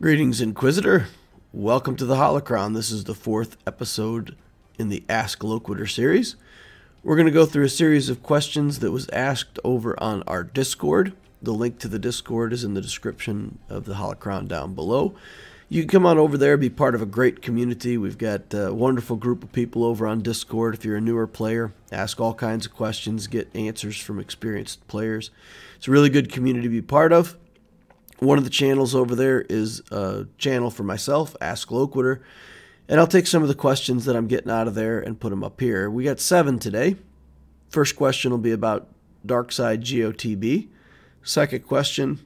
Greetings, Inquisitor. Welcome to the Holocron. This is the 4th episode in the Ask Loquitur series. We're going to go through a series of questions that was asked over on our Discord. The link to the Discord is in the description of the Holocron down below. You can come on over there, be part of a great community. We've got a wonderful group of people over on Discord. If you're a newer player, ask all kinds of questions, get answers from experienced players. It's a really good community to be part of. One of the channels over there is a channel for myself, Ask Loquitur, and I'll take some of the questions that I'm getting out of there and put them up here. We got 7 today. First question will be about DD Geo TB. Second question,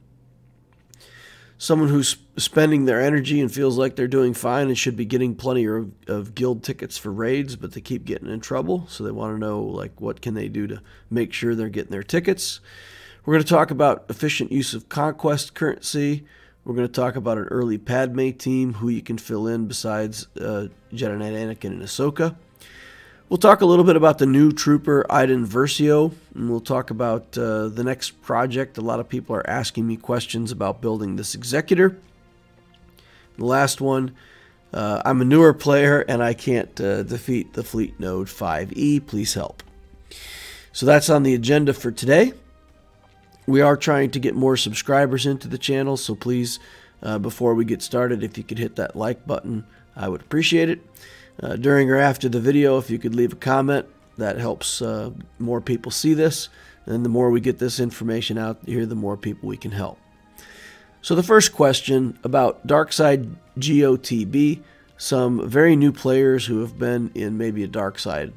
someone who's spending their energy and feels like they're doing fine and should be getting plenty of guild tickets for raids, but they keep getting in trouble, so they want to know what can they do to make sure they're getting their tickets. We're going to talk about efficient use of Conquest currency. We're going to talk about an early Padme team, who you can fill in besides Jedi Knight Anakin and Ahsoka. We'll talk a little bit about the new trooper Iden Versio, and we'll talk about the next project. A lot of people are asking me questions about building this Executor. The last one, I'm a newer player and I can't defeat the Fleet Node 5E. Please help. So that's on the agenda for today. We are trying to get more subscribers into the channel, so please, before we get started, if you could hit that like button, I would appreciate it. During or after the video, if you could leave a comment, that helps more people see this, and the more we get this information out here, the more people we can help. So the first question about DD Geo TB, some very new players who have been in maybe a DD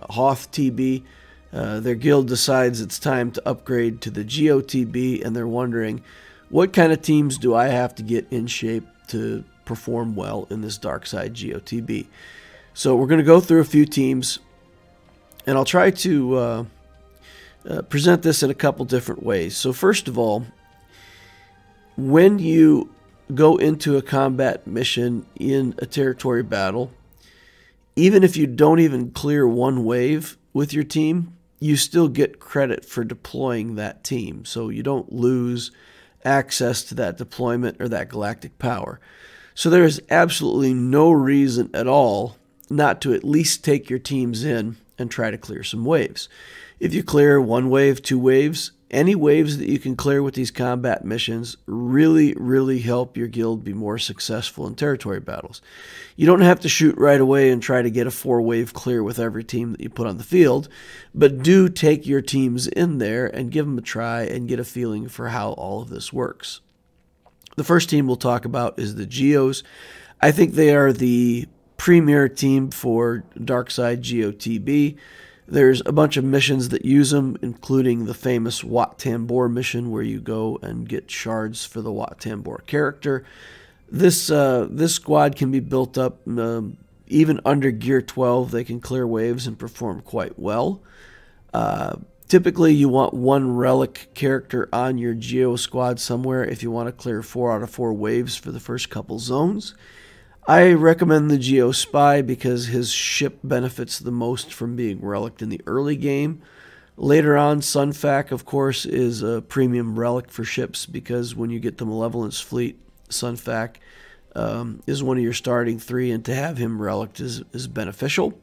Hoth TB. Their guild decides it's time to upgrade to the Geo TB, and they're wondering, what kind of teams do I have to get in shape to perform well in this DD Geo TB? So we're going to go through a few teams, and I'll try to present this in a couple different ways. So first of all, when you go into a combat mission in a territory battle, even if you don't even clear one wave with your team, you still get credit for deploying that team. So you don't lose access to that deployment or that galactic power. So there is absolutely no reason at all not to at least take your teams in and try to clear some waves. If you clear 1 wave, 2 waves, any waves that you can clear with these combat missions really help your guild be more successful in territory battles. You don't have to shoot right away and try to get a 4-wave clear with every team that you put on the field, but do take your teams in there and give them a try and get a feeling for how all of this works. The first team we'll talk about is the Geos. I think they are the premier team for DD Geo TB. There's a bunch of missions that use them, including the famous Wat Tambor mission, where you go and get shards for the Wat Tambor character. This squad can be built up even under Gear 12. They can clear waves and perform quite well. Typically, you want 1 relic character on your Geo squad somewhere if you want to clear 4 out of 4 waves for the first couple zones. I recommend the Geo Spy because his ship benefits the most from being relic in the early game. Later on, Sunfac, of course, is a premium relic for ships because when you get the Malevolence fleet, Sunfac is one of your starting 3, and to have him relic is beneficial.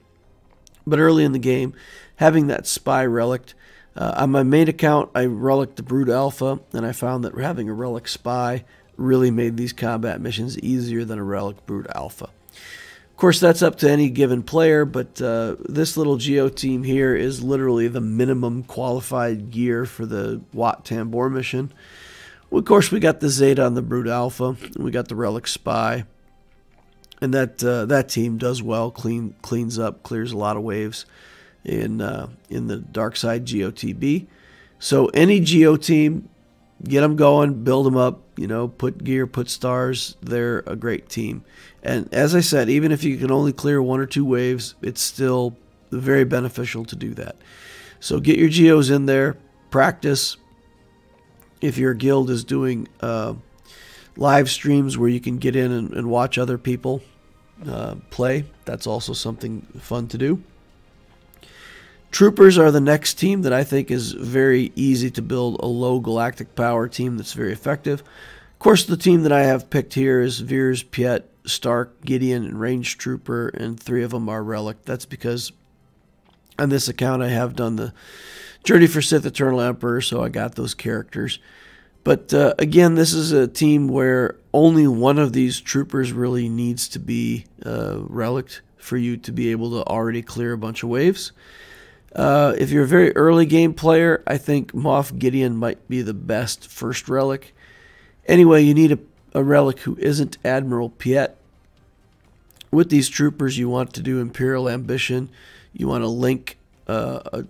But early in the game, having that Spy relic, on my main account, I relic the Brood Alpha, and I found that having a relic Spy really made these combat missions easier than a relic Brood Alpha. Of course, that's up to any given player, but this little Geo team here is literally the minimum qualified gear for the Wat Tambor mission. Well, of course, we got the Zeta on the Brood Alpha, and we got the relic Spy, and that team does well, cleans up, clears a lot of waves in the DD Geo TB. So any Geo team, get them going, build them up, put gear, put stars. They're a great team. And as I said, even if you can only clear 1 or 2 waves, it's still very beneficial to do that. So get your Geos in there, practice. If your guild is doing live streams where you can get in and watch other people play, that's also something fun to do. Troopers are the next team that I think is very easy to build a low galactic power team that's very effective. course, the team that I have picked here is Veers, Piet, Stark, Gideon, and Range Trooper, and 3 of them are Relic. That's because on this account I have done the Journey for Sith Eternal Emperor, so I got those characters. But again, this is a team where only one of these troopers really needs to be relicked for you to be able to already clear a bunch of waves. If you're a very early game player, I think Moff Gideon might be the best first relic. Anyway, you need a relic who isn't Admiral Piet. With these troopers, you want to do Imperial Ambition. You want to link a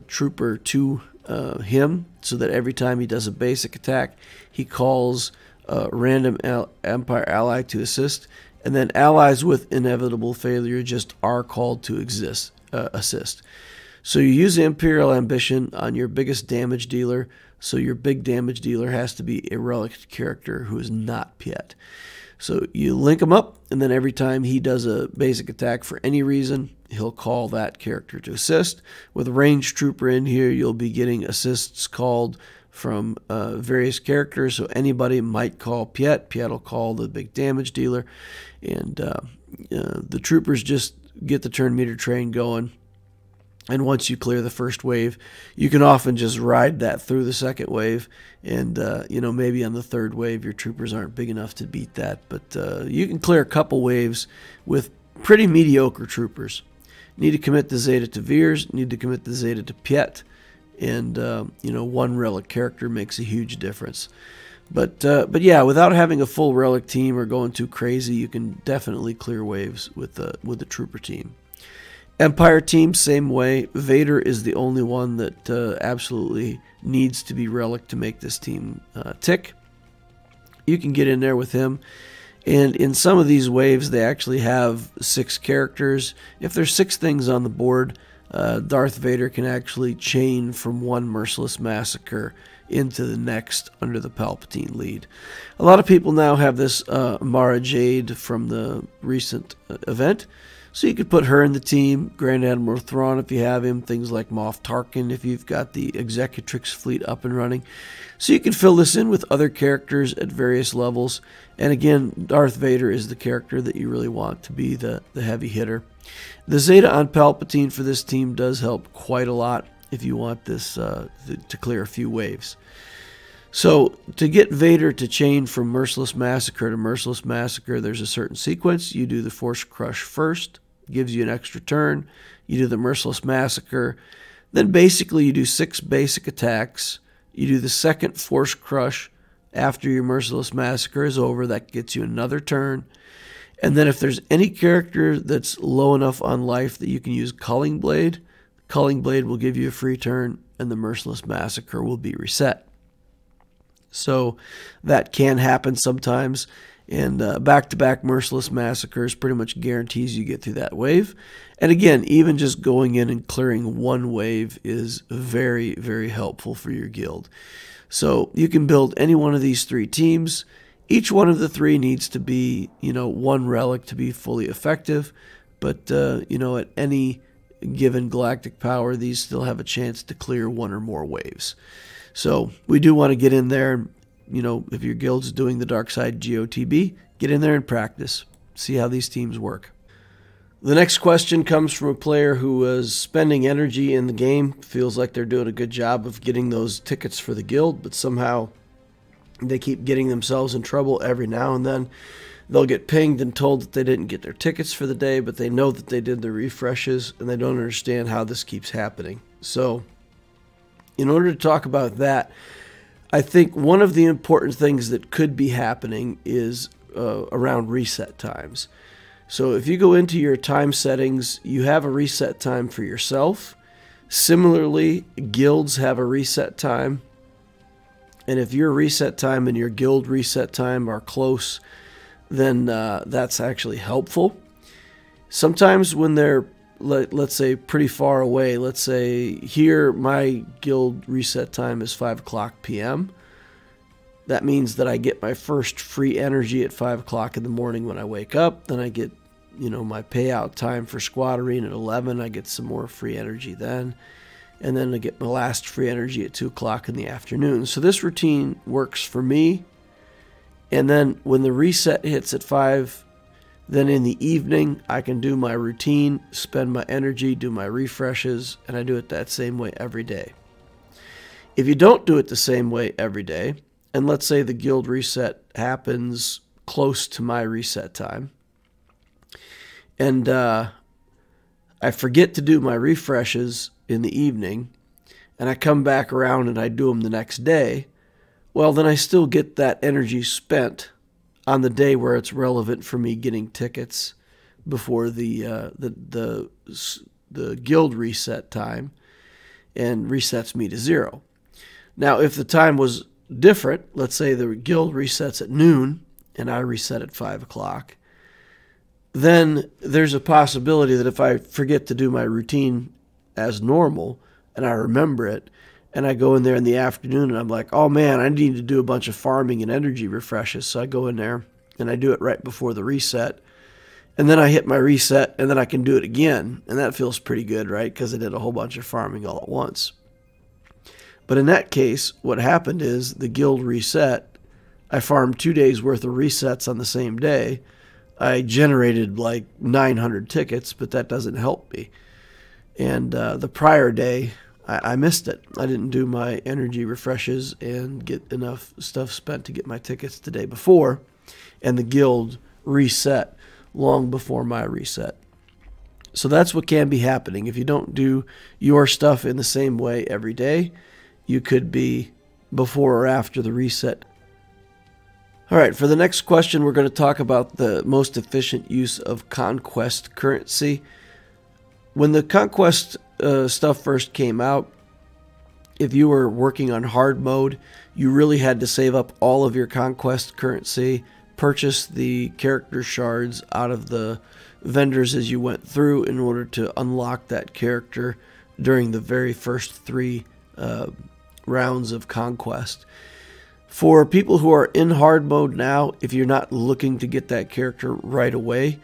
trooper to him so that every time he does a basic attack, he calls a random Empire ally to assist, and then allies with inevitable failure just are called to assist. So you use the Imperial Ambition on your biggest damage dealer, so your big damage dealer has to be a relic character who is not Piet. So you link him up, and then every time he does a basic attack for any reason, he'll call that character to assist. With Range Trooper in here, you'll be getting assists called from various characters. So anybody might call Piet. Piet will call the big damage dealer. And the troopers just get the turn meter train going. And once you clear the first wave, you can often just ride that through the second wave. And, maybe on the third wave, your troopers aren't big enough to beat that. But you can clear a couple waves with pretty mediocre troopers. Need to commit the Zeta to Veers, need to commit the Zeta to Piet. And, one relic character makes a huge difference. But yeah, without having a full relic team or going too crazy, you can definitely clear waves with the trooper team. Empire team, same way. Vader is the only one that absolutely needs to be relic to make this team tick. You can get in there with him. And in some of these waves, they actually have 6 characters. If there's 6 things on the board, Darth Vader can actually chain from one merciless massacre into the next under the Palpatine lead. A lot of people now have this Mara Jade from the recent event. So you could put her in the team, Grand Admiral Thrawn if you have him, things like Moff Tarkin if you've got the Executrix fleet up and running. So you can fill this in with other characters at various levels. And again, Darth Vader is the character that you really want to be the heavy hitter. The Zeta on Palpatine for this team does help quite a lot if you want this to clear a few waves. So to get Vader to chain from Merciless Massacre to Merciless Massacre, there's a certain sequence. You do the Force Crush first, gives you an extra turn. You do the Merciless Massacre. Then basically you do 6 basic attacks. You do the second Force Crush after your Merciless Massacre is over. That gets you another turn. And then if there's any character that's low enough on life that you can use Culling Blade will give you a free turn, and the Merciless Massacre will be reset. So that can happen sometimes, and back-to-back Merciless Massacres pretty much guarantees you get through that wave. And again, even just going in and clearing one wave is very, very helpful for your guild. So you can build any one of these 3 teams. Each one of the 3 needs to be, one relic to be fully effective, but, at any given galactic power, these still have a chance to clear 1 or more waves. So we do want to get in there, and, if your guild's doing the Dark Side Geo TB, get in there and practice. See how these teams work. The next question comes from a player who is spending energy in the game, feels like they're doing a good job of getting those tickets for the guild, but somehow they keep getting themselves in trouble every now and then. They'll get pinged and told that they didn't get their tickets for the day, but they know that they did the refreshes, and they don't understand how this keeps happening. So in order to talk about that, I think one of the important things that could be happening is around reset times. So if you go into your time settings, you have a reset time for yourself. Similarly, guilds have a reset time. And if your reset time and your guild reset time are close, then that's actually helpful. Sometimes when they're, let's say, pretty far away, let's say here my guild reset time is 5 o'clock p.m. That means that I get my first free energy at 5 o'clock in the morning when I wake up. Then I get, my payout time for Squad Arena at 11. I get some more free energy then. And then I get my last free energy at 2 o'clock in the afternoon. So this routine works for me. And then when the reset hits at 5, then in the evening, I can do my routine, spend my energy, do my refreshes, and I do it that same way every day. If you don't do it the same way every day, and let's say the guild reset happens close to my reset time, and I forget to do my refreshes in the evening, and I come back around and I do them the next day, well, then I still get that energy spent on the day where it's relevant for me getting tickets before the guild reset time, and resets me to 0. Now, if the time was different, let's say the guild resets at noon and I reset at 5 o'clock, then there's a possibility that if I forget to do my routine as normal and I remember it, and I go in there in the afternoon and I'm like, oh man, I need to do a bunch of farming and energy refreshes. So I go in there and I do it right before the reset. And then I hit my reset and then I can do it again. And that feels pretty good, right? Because I did a whole bunch of farming all at once. But in that case, what happened is the guild reset. I farmed 2 days worth of resets on the same day. I generated like 900 tickets, but that doesn't help me. And the prior day, I missed it. I didn't do my energy refreshes and get enough stuff spent to get my tickets the day before, and the guild reset long before my reset. So that's what can be happening. If you don't do your stuff in the same way every day, you could be before or after the reset. All right, for the next question, we're going to talk about the most efficient use of Conquest currency. When the Conquest stuff first came out, if you were working on hard mode, you really had to save up all of your Conquest currency, purchase the character shards out of the vendors as you went through in order to unlock that character during the very first 3 rounds of Conquest. For people who are in hard mode now, if you're not looking to get that character right away,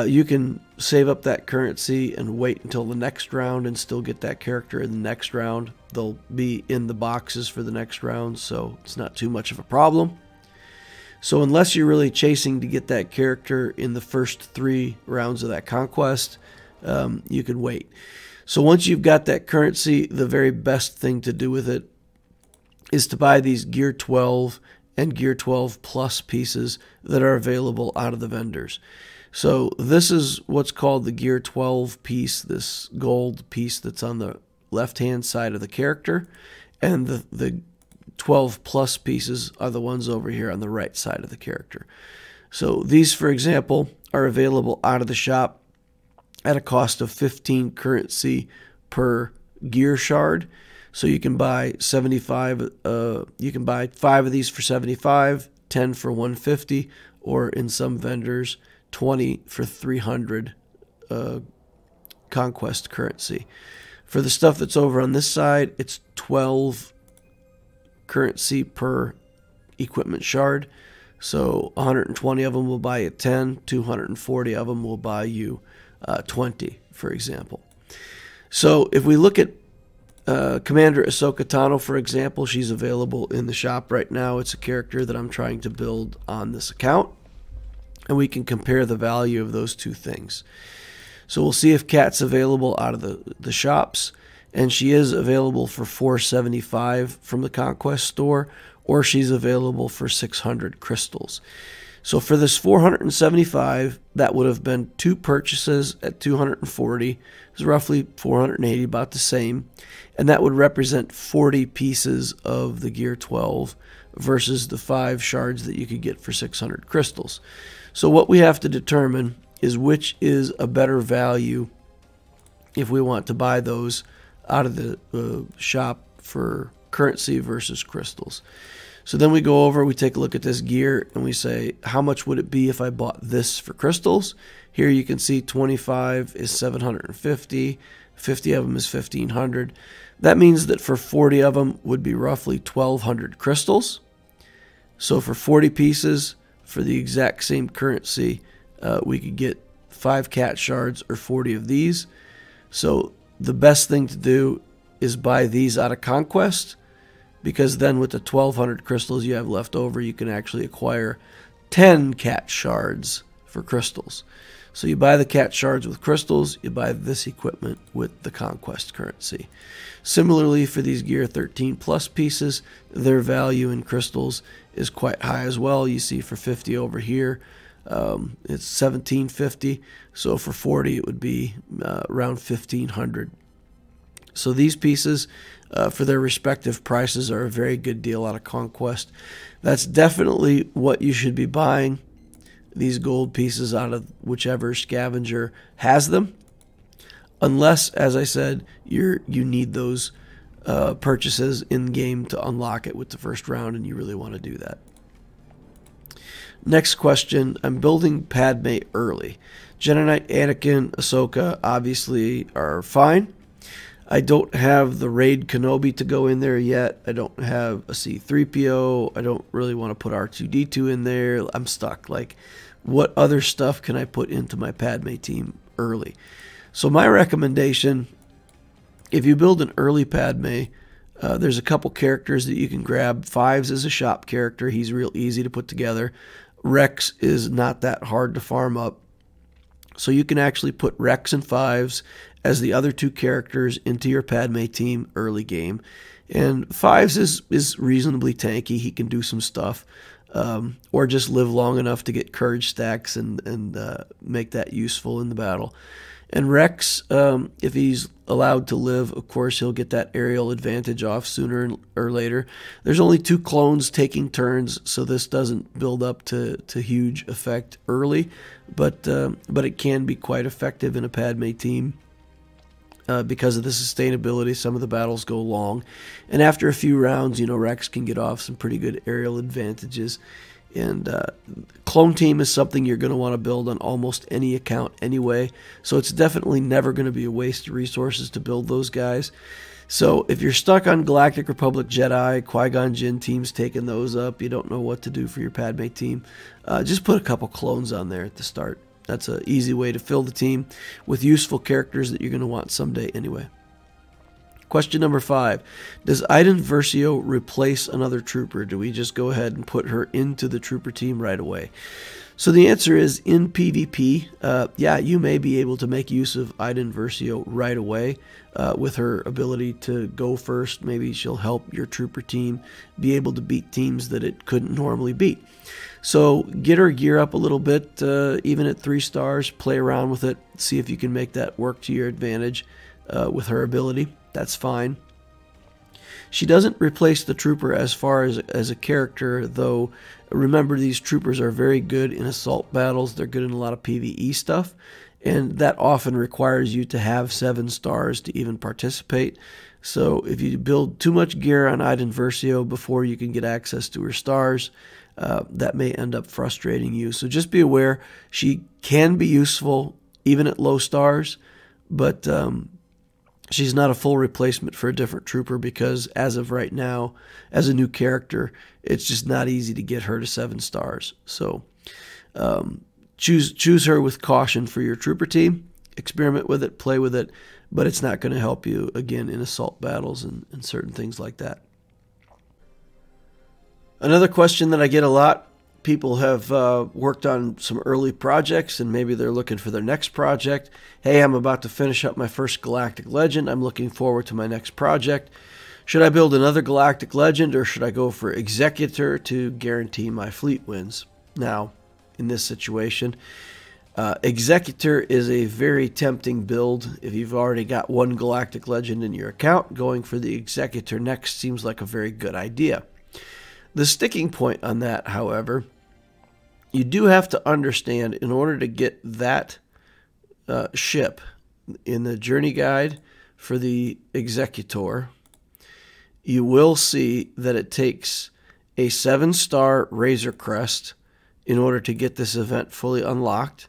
you can save up that currency and wait until the next round and still get that character in the next round. They'll be in the boxes for the next round, so it's not too much of a problem. So unless you're really chasing to get that character in the first 3 rounds of that Conquest, you can wait. So once you've got that currency, the very best thing to do with it is to buy these Gear 12 and Gear 12 Plus pieces that are available out of the vendors. So this is what's called the Gear 12 piece, this gold piece that's on the left-hand side of the character, and the 12 Plus pieces are the ones over here on the right side of the character. So these, for example, are available out of the shop at a cost of 15 currency per gear shard. So you can buy 75. You can buy 5 of these for 75, 10 for 150, or in some vendors 20 for 300 Conquest currency. For the stuff that's over on this side, it's 12 currency per equipment shard. So 120 of them will buy you 10, 240 of them will buy you 20, for example. So if we look at Commander Ahsoka Tano, for example, she's available in the shop right now. It's a character that I'm trying to build on this account, and we can compare the value of those two things. So we'll see if Kat's available out of the shops, and she is available for $475 from the Conquest store, or she's available for 600 crystals. So for this $475, that would have been 2 purchases at $240. It's roughly $480, about the same. And that would represent 40 pieces of the Gear 12 versus the 5 shards that you could get for 600 crystals. So what we have to determine is which is a better value if we want to buy those out of the shop for currency versus crystals. So then we go over, we take a look at this gear, and we say, how much would it be if I bought this for crystals? Here you can see 25 is 750, 50 of them is 1500. That means that for 40 of them would be roughly 1200 crystals. So for 40 pieces, for the exact same currency, we could get 5 cat shards or 40 of these. So the best thing to do is buy these out of Conquest because then with the 1,200 crystals you have left over, you can actually acquire 10 cat shards for crystals. So you buy the cat shards with crystals, you buy this equipment with the Conquest currency. Similarly, for these Gear 13 Plus pieces, their value in crystals is quite high as well. You see for 50 over here, it's 1,750. So for 40, it would be around 1,500. So these pieces, for their respective prices, are a very good deal out of Conquest. That's definitely what you should be buying. These gold pieces out of whichever scavenger has them, unless, as I said, you need those purchases in game to unlock it with the first round, and you really want to do that. Next question: I'm building Padme early. Jedi Knight, Anakin, Ahsoka obviously are fine. I don't have the Raid Kenobi to go in there yet. I don't have a C-3PO. I don't really want to put R2-D2 in there. I'm stuck. Like, what other stuff can I put into my Padme team early? So my recommendation, if you build an early Padme, there's a couple characters that you can grab. Fives is a shop character. He's real easy to put together. Rex is not that hard to farm up. So you can actually put Rex and Fives as the other two characters into your Padme team early game. And Fives is reasonably tanky. He can do some stuff. Or just live long enough to get courage stacks and make that useful in the battle. And Rex, if he's allowed to live, of course, he'll get that aerial advantage off sooner or later. There's only 2 clones taking turns, so this doesn't build up to huge effect early, but it can be quite effective in a Padme team. Because of the sustainability, some of the battles go long. And after a few rounds, you know, Rex can get off some pretty good aerial advantages. And clone team is something you're going to want to build on almost any account anyway. So it's definitely never going to be a waste of resources to build those guys. So if you're stuck on Galactic Republic Jedi, Qui-Gon Jinn teams taking those up, you don't know what to do for your Padme team, just put a couple clones on there at the start. That's an easy way to fill the team with useful characters that you're going to want someday anyway. Question number 5. Does Iden Versio replace another trooper? Do we just go ahead and put her into the trooper team right away? So the answer is, in PvP, yeah, you may be able to make use of Iden Versio right away with her ability to go first. Maybe she'll help your trooper team be able to beat teams that it couldn't normally beat. So get her gear up a little bit, even at 3 stars, play around with it, see if you can make that work to your advantage with her ability. That's fine. She doesn't replace the trooper as far as a character, though. Remember, these troopers are very good in assault battles. They're good in a lot of PvE stuff, and that often requires you to have 7 stars to even participate. So if you build too much gear on Iden Versio before you can get access to her stars, that may end up frustrating you. So just be aware, she can be useful even at low stars, but she's not a full replacement for a different trooper, because as of right now, as a new character, it's just not easy to get her to 7 stars. So choose her with caution for your trooper team. Experiment with it, play with it, but it's not going to help you, again, in assault battles and certain things like that. Another question that I get a lot, people have worked on some early projects and maybe they're looking for their next project. Hey, I'm about to finish up my first Galactic Legend. I'm looking forward to my next project. Should I build another Galactic Legend, or should I go for Executor to guarantee my fleet wins? Now, in this situation, Executor is a very tempting build. If you've already got 1 Galactic Legend in your account, going for the Executor next seems like a very good idea. The sticking point on that, however, you do have to understand, in order to get that ship in the journey guide for the Executor, you will see that it takes a 7-star Razor Crest in order to get this event fully unlocked,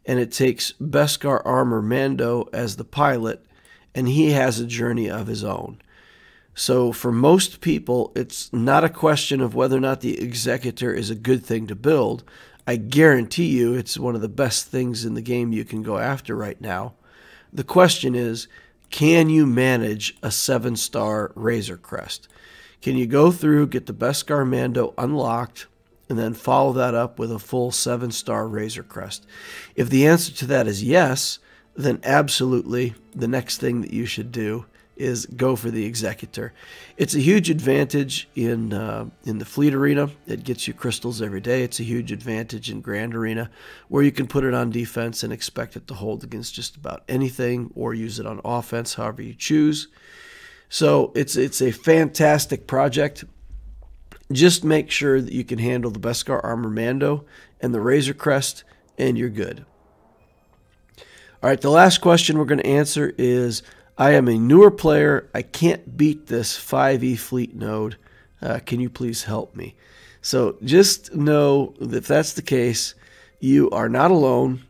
and it takes Beskar Armor Mando as the pilot, and he has a journey of his own. So for most people, it's not a question of whether or not the Executor is a good thing to build. I guarantee you it's one of the best things in the game you can go after right now. The question is, can you manage a 7-star Razor Crest? Can you go through, get the Beskar Mando unlocked, and then follow that up with a full 7-star Razor Crest? If the answer to that is yes, then absolutely the next thing that you should do is go for the Executor. It's a huge advantage in the Fleet Arena. It gets you crystals every day. It's a huge advantage in Grand Arena, where you can put it on defense and expect it to hold against just about anything, or use it on offense, however you choose. So it's a fantastic project. Just make sure that you can handle the Beskar Armor Mando and the Razor Crest, and you're good. All right, the last question we're going to answer is, I am a newer player. I can't beat this 5E fleet node. Can you please help me? So just know that if that's the case, you are not alone.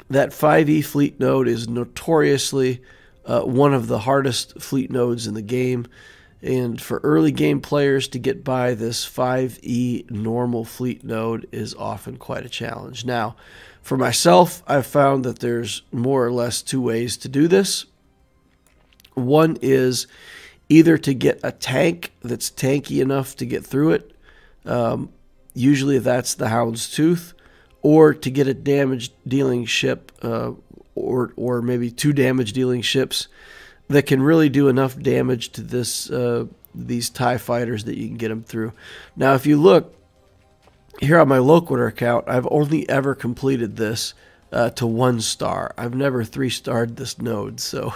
That 5E fleet node is notoriously one of the hardest fleet nodes in the game. And for early game players to get by this 5E normal fleet node is often quite a challenge. Now, for myself, I've found that there's more or less 2 ways to do this. One is either to get a tank that's tanky enough to get through it. Usually that's the Houndstooth, or to get a damage-dealing ship, or maybe 2 damage-dealing ships that can really do enough damage to these TIE fighters that you can get them through. Now, if you look here on my Loquitur account, I've only ever completed this to 1 star. I've never 3-starred this node, so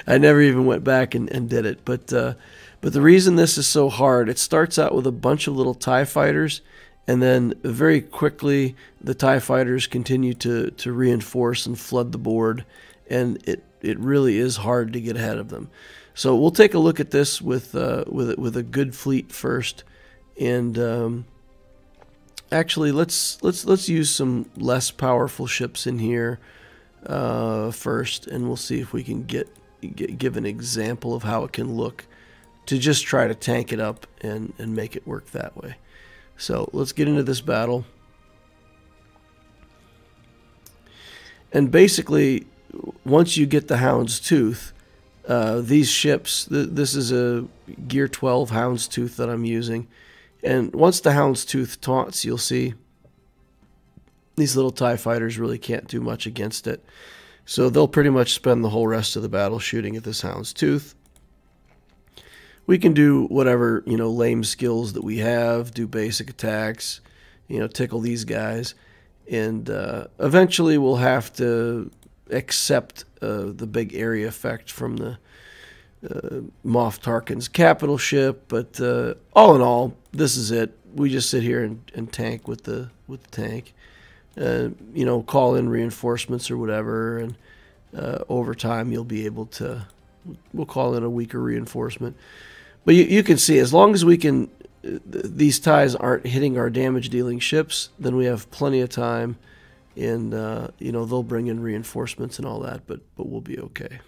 I never even went back and did it. But the reason this is so hard, it starts out with a bunch of little TIE fighters, and then very quickly the TIE fighters continue to reinforce and flood the board, and it really is hard to get ahead of them. So we'll take a look at this with a good fleet first, and actually let's use some less powerful ships in here first, and we'll see if we can give an example of how it can look to just try to tank it up and make it work that way. So let's get into this battle. And basically, once you get the Houndstooth, these ships, this is a Gear 12 Houndstooth that I'm using, and once the Houndstooth taunts, you'll see these little TIE fighters really can't do much against it. So they'll pretty much spend the whole rest of the battle shooting at this Houndstooth. We can do whatever, lame skills that we have, do basic attacks, tickle these guys. And eventually we'll have to accept the big area effect from the Moff Tarkin's capital ship. But all in all, this is it. We just sit here and tank with the tank. Call in reinforcements or whatever, and over time you'll be able to, we'll call in a weaker reinforcement. But you can see, as long as we can, these TIEs aren't hitting our damage-dealing ships, then we have plenty of time, and they'll bring in reinforcements and all that, but we'll be okay.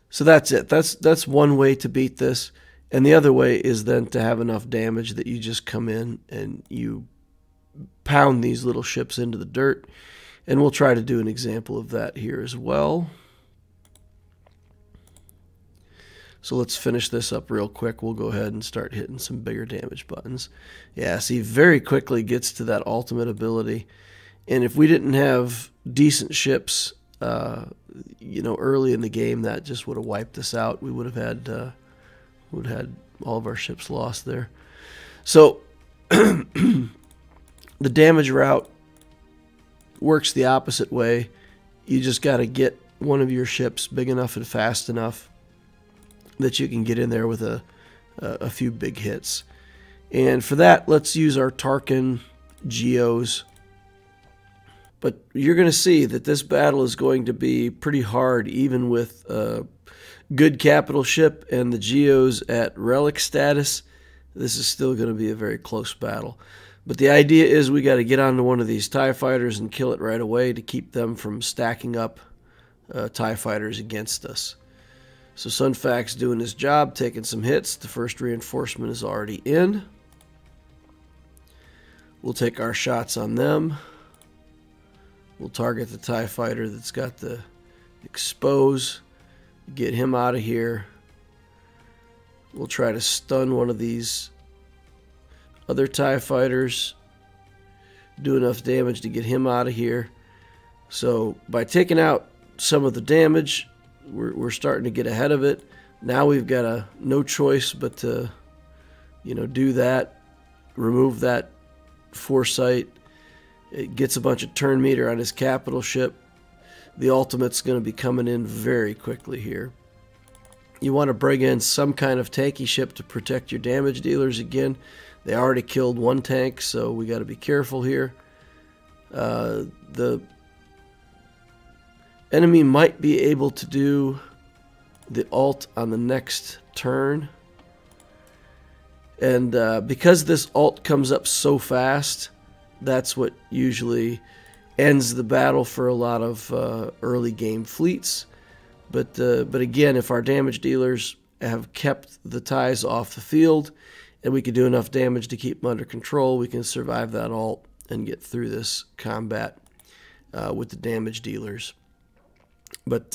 So that's it. That's one way to beat this. And the other way is then to have enough damage that you just come in and you pound these little ships into the dirt. And we'll try to do an example of that here as well. So let's finish this up real quick. We'll go ahead and start hitting some bigger damage buttons. Yeah, see, very quickly gets to that ultimate ability. And if we didn't have decent ships, early in the game, that just would have wiped us out. We would have had all of our ships lost there. So the damage route works the opposite way. You just got to get one of your ships big enough and fast enough that you can get in there with a few big hits. And for that, let's use our Tarkin Geos. But you're going to see that this battle is going to be pretty hard, even with a good capital ship and the Geos at relic status. This is still going to be a very close battle. But the idea is we got to get onto one of these TIE fighters and kill it right away to keep them from stacking up TIE fighters against us. So Sun Fac's doing his job, taking some hits. The first reinforcement is already in. We'll take our shots on them. We'll target the TIE fighter that's got the expose, get him out of here. We'll try to stun one of these other TIE fighters, do enough damage to get him out of here. So by taking out some of the damage, we're starting to get ahead of it. Now we've got no choice but to, do that, remove that foresight. It gets a bunch of turn meter on his capital ship. The ultimate's going to be coming in very quickly here. You want to bring in some kind of tanky ship to protect your damage dealers again. They already killed one tank, so we got to be careful here. The enemy might be able to do the ult on the next turn. And because this ult comes up so fast, that's what usually ends the battle for a lot of early game fleets. But again, if our damage dealers have kept the TIEs off the field and we can do enough damage to keep them under control, we can survive that ult and get through this combat with the damage dealers. But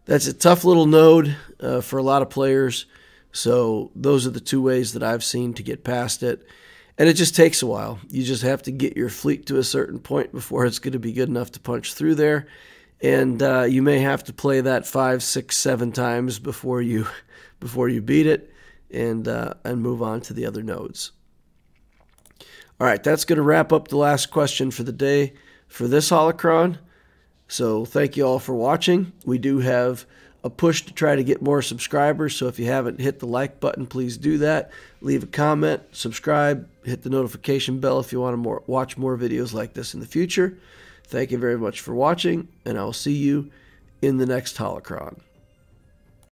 that's a tough little node for a lot of players. So those are the two ways that I've seen to get past it. And it just takes a while. You just have to get your fleet to a certain point before it's going to be good enough to punch through there. And you may have to play that 5, 6, 7 times before you beat it and move on to the other nodes. All right, that's going to wrap up the last question for the day for this holocron. So thank you all for watching. We do have a push to try to get more subscribers, so if you haven't hit the like button, please do that. Leave a comment, subscribe, hit the notification bell if you want to watch more videos like this in the future. Thank you very much for watching, and I will see you in the next holocron.